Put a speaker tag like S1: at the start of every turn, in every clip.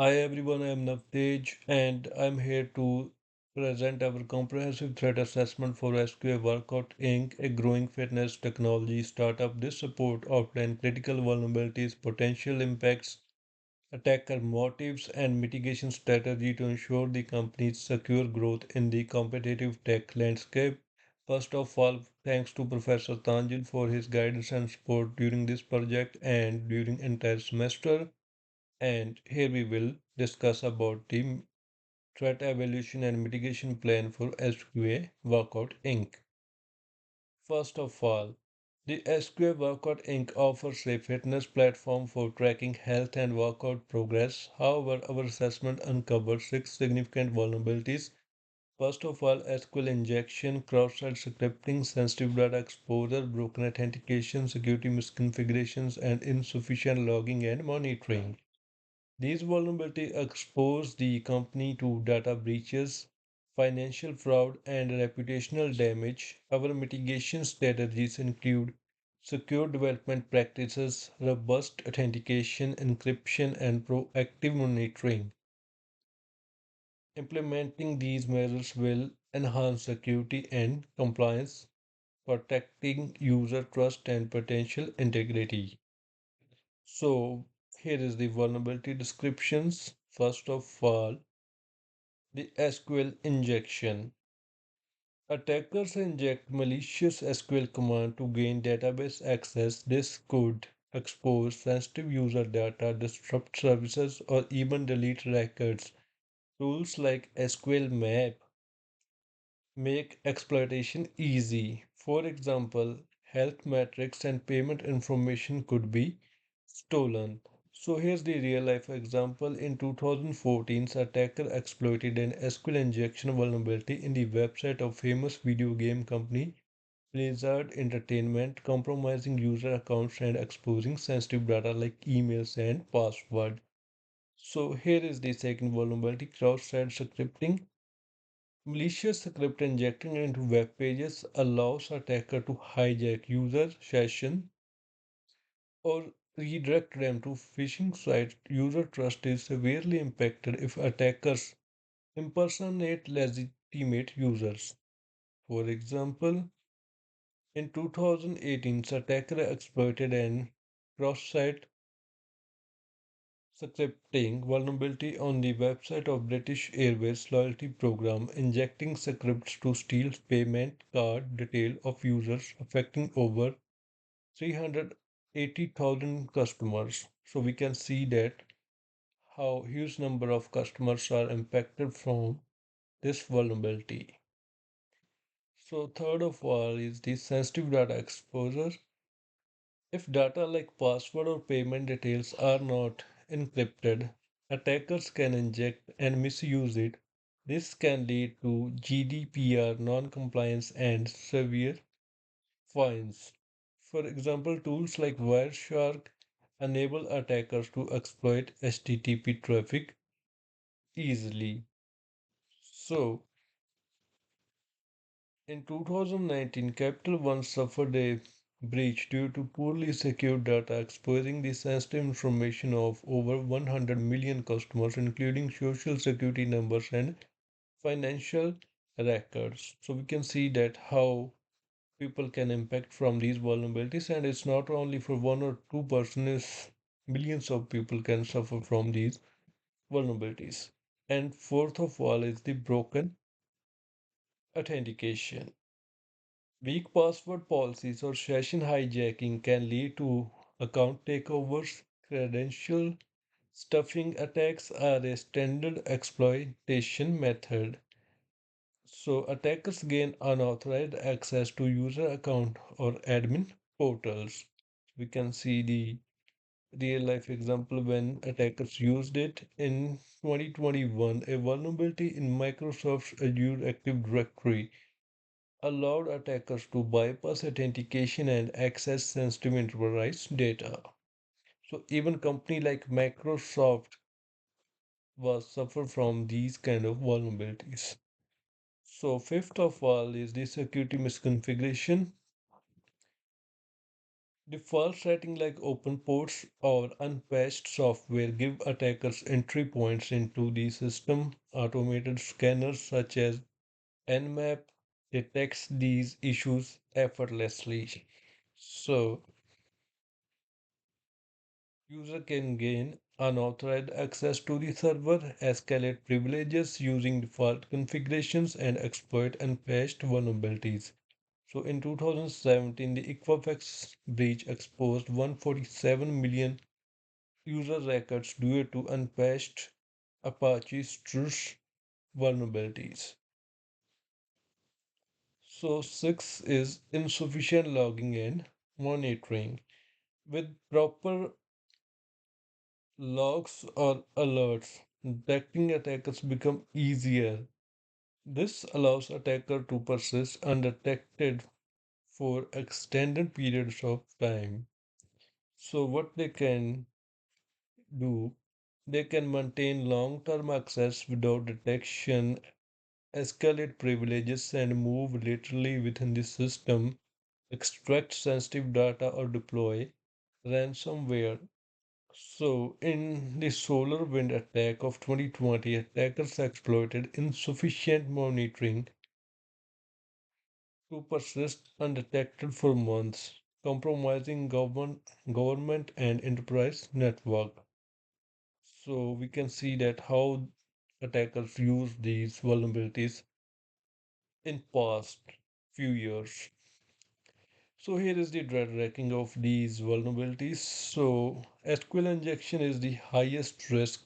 S1: Hi everyone, I am Navtej and I'm here to present our comprehensive threat assessment for SQA Workout Inc., a growing fitness technology startup. This support outlines critical vulnerabilities, potential impacts, attacker motives, and mitigation strategy to ensure the company's secure growth in the competitive tech landscape. First of all, thanks to Professor Tanjil for his guidance and support during this project and during entire semester. And here we will discuss about the threat evaluation and mitigation plan for SQA Workout Inc. First of all, the SQA Workout Inc. offers a fitness platform for tracking health and workout progress. However, our assessment uncovered six significant vulnerabilities. First of all, SQL injection, cross-site scripting, sensitive data exposure, broken authentication, security misconfigurations, and insufficient logging and monitoring. These vulnerabilities expose the company to data breaches, financial fraud, and reputational damage. Our mitigation strategies include secure development practices, robust authentication, encryption, and proactive monitoring. Implementing these measures will enhance security and compliance, protecting user trust and potential integrity. So, here is the vulnerability descriptions. First of all, the SQL injection. Attackers inject malicious SQL command to gain database access. This could expose sensitive user data, disrupt services, or even delete records. Tools like SQL Map make exploitation easy. For example, health metrics and payment information could be stolen. So here's the real life example. In 2014, attacker exploited an SQL injection vulnerability in the website of famous video game company Blizzard Entertainment, compromising user accounts and exposing sensitive data like emails and password. So here is the second vulnerability, cross-site scripting. Malicious script injecting into web pages allows attacker to hijack user session or redirect them to phishing sites. User trust is severely impacted if attackers impersonate legitimate users. For example, in 2018, attacker exploited an cross-site scripting vulnerability on the website of British Airways loyalty program, injecting scripts to steal payment card detail of users, affecting over 380,000 customers. So we can see that how huge number of customers are impacted from this vulnerability. So third of all is the sensitive data exposure. If data like password or payment details are not encrypted, attackers can inject and misuse it. This can lead to GDPR non-compliance and severe fines. For example, tools like Wireshark enable attackers to exploit HTTP traffic easily. So, in 2019, Capital One suffered a breach due to poorly secured data exposing the sensitive information of over 100 million customers, including social security numbers and financial records. So we can see that how people can impact from these vulnerabilities, and it's not only for one or two persons, millions of people can suffer from these vulnerabilities. And fourth of all is the broken authentication. Weak password policies or session hijacking can lead to account takeovers. Credential stuffing attacks are a standard exploitation method. So attackers gain unauthorized access to user account or admin portals. We can see the real life example when attackers used it in 2021. A vulnerability in Microsoft's Azure Active Directory allowed attackers to bypass authentication and access sensitive enterprise data. So even company like Microsoft was suffer from these kind of vulnerabilities. So fifth of all is the security misconfiguration. Default setting like open ports or unpatched software give attackers entry points into the system. Automated scanners such as Nmap detects these issues effortlessly. So user can gain unauthorized access to the server, escalate privileges using default configurations, and exploit unpatched vulnerabilities. So in 2017, the Equifax breach exposed 147 million user records due to unpatched Apache Struts vulnerabilities. So 6 is insufficient logging and monitoring. With proper logs or alerts, detecting attackers become easier. This allows attacker to persist undetected for extended periods of time. So what they can do, they can maintain long-term access without detection, escalate privileges and move laterally within the system, extract sensitive data or deploy ransomware. So, in the solar wind attack of 2020, attackers exploited insufficient monitoring to persist undetected for months, compromising government and enterprise network. So, we can see that how attackers use these vulnerabilities in past few years. So here is the dread ranking of these vulnerabilities. So SQL injection is the highest risk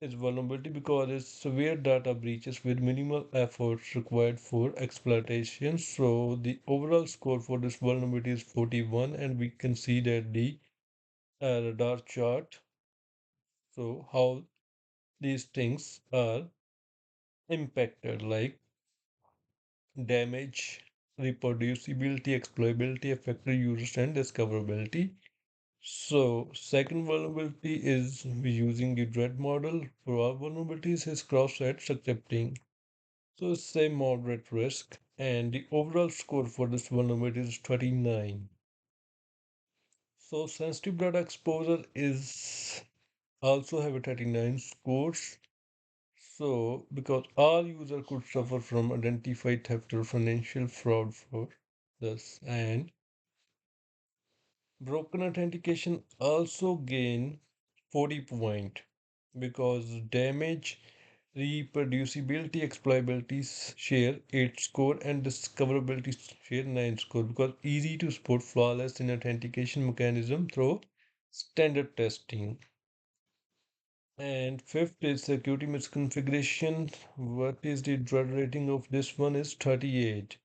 S1: is vulnerability because it's severe data breaches with minimal efforts required for exploitation. So the overall score for this vulnerability is 41, and we can see that the radar chart. So how these things are impacted, like damage, reproducibility, exploitability, effective users, and discoverability. So, second vulnerability is using the dread model. For all vulnerabilities, is cross-site scripting. So, it's a moderate risk, and the overall score for this vulnerability is 39. So, sensitive data exposure is also have a 39 scores. So, because all user could suffer from identified theft or financial fraud for this, and broken authentication also gain 40 point because damage, reproducibility, exploitability share 8 score and discoverability share 9 score because easy to support flawless in authentication mechanism through standard testing. And fifth is security misconfiguration. What is the dread rating of this one is 38.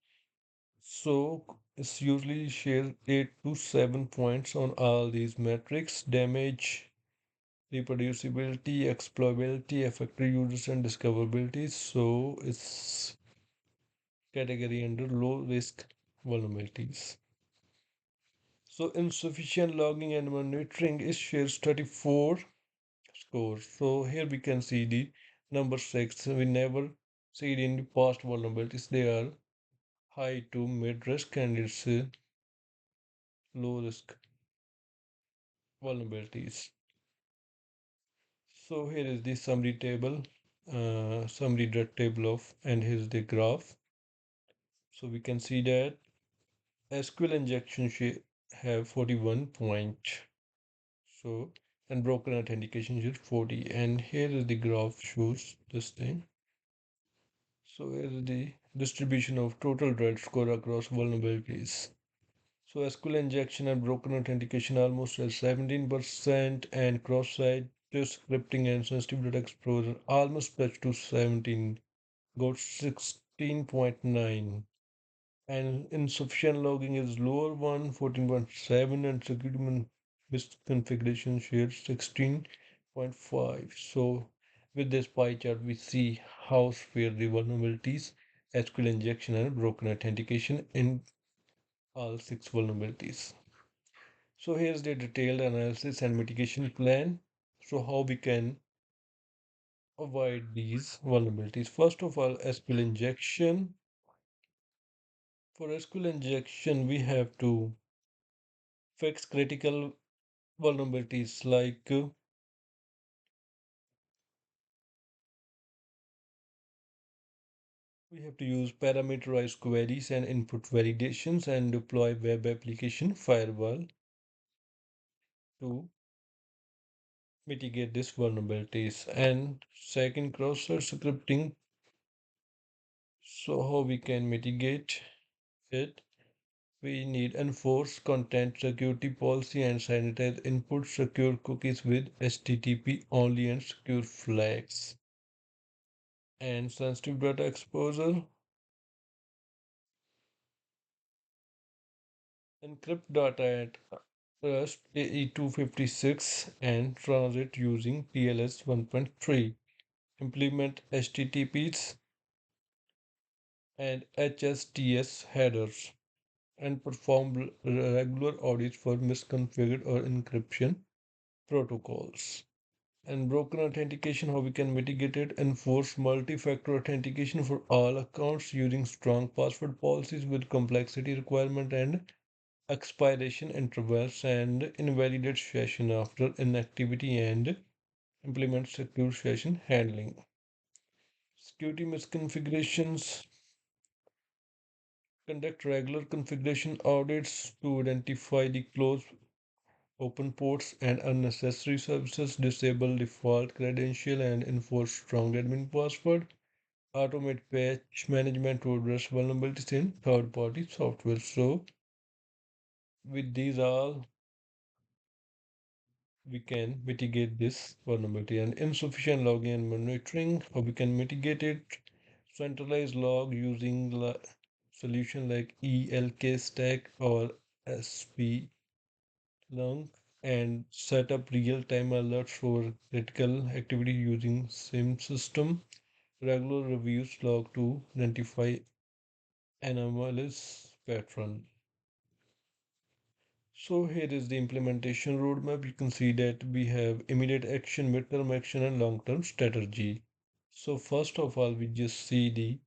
S1: So it's usually share 8 to 7 points on all these metrics: damage, reproducibility, exploitability, effective users, and discoverability. So it's category under low risk vulnerabilities. So insufficient logging and monitoring is shares 34 scores. So here we can see the number 6. We never see it in the past vulnerabilities. They are high to mid risk, and it's low risk vulnerabilities. So here is the summary table, summary dot table of, and here's the graph. So we can see that SQL injection have 41 point. So and broken authentication should 40. And here is the graph shows this thing. So here is the distribution of total dread score across vulnerabilities. So SQL injection and broken authentication almost at 17%, and cross-site scripting and sensitive data exposure almost touched to 17, got 16.9. And insufficient logging is lower one, 14.7, and security misconfiguration share 16.5. So with this pie chart, we see how severe the vulnerabilities, SQL injection and broken authentication in all 6 vulnerabilities. So here's the detailed analysis and mitigation plan. So how we can avoid these vulnerabilities. First of all, SQL injection. For SQL injection, we have to fix critical vulnerabilities like we have to use parameterized queries and input validations and deploy web application firewall to mitigate these vulnerabilities. And second, cross-site scripting. So how we can mitigate it? We need enforce content security policy and sanitize input secure cookies with HTTP only and secure flags. And sensitive data exposure. Encrypt data at Trust AE256 and transit using TLS 1.3. Implement HTTPs and HSTS headers and perform regular audits for misconfigured or encryption protocols. And broken authentication, how we can mitigate it? Enforce multi-factor authentication for all accounts using strong password policies with complexity requirement and expiration intervals and invalidate session after inactivity and implement secure session handling. Security misconfigurations, conduct regular configuration audits to identify the closed open ports and unnecessary services, disable default credential and enforce strong admin password, automate patch management to address vulnerabilities in third-party software. So with these all we can mitigate this vulnerability. And insufficient logging and monitoring, how we can mitigate it? Centralized log using solution like ELK stack or SP Lung and set up real-time alerts for critical activity using SIM system. Regular reviews log to identify anomalous pattern. So here is the implementation roadmap. You can see that we have immediate action, midterm action, and long-term strategy. So first of all, we just see the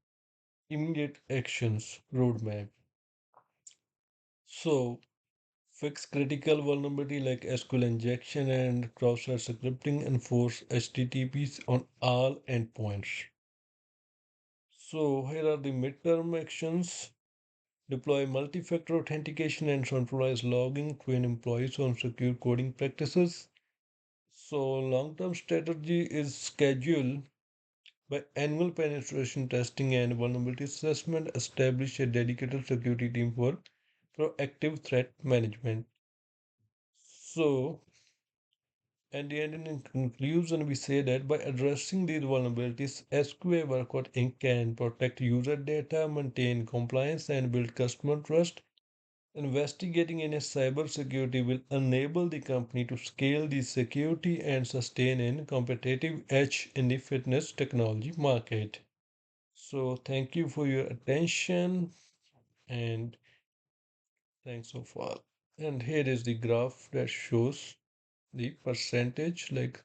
S1: immediate actions roadmap. So fix critical vulnerability like SQL injection and cross-site scripting, enforce HTTPs on all endpoints. So here are the midterm actions. Deploy multi-factor authentication and centralized logging. Train employees on secure coding practices. So long-term strategy is schedule by annual penetration testing and vulnerability assessment. Establish a dedicated security team for proactive threat management. So at the end, in conclusion, we say that by addressing these vulnerabilities, SQA Workout Inc. can protect user data, maintain compliance, and build customer trust. Investigating in a cybersecurity will enable the company to scale the security and sustain a competitive edge in the fitness technology market. So, thank you for your attention and thanks so far. And here is the graph that shows the percentage like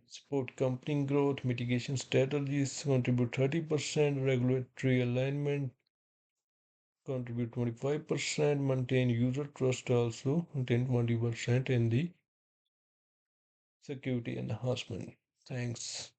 S1: support company growth, mitigation strategies contribute 30%, regulatory alignment contribute 25%, maintain user trust also maintain 20% in the security enhancement. Thanks.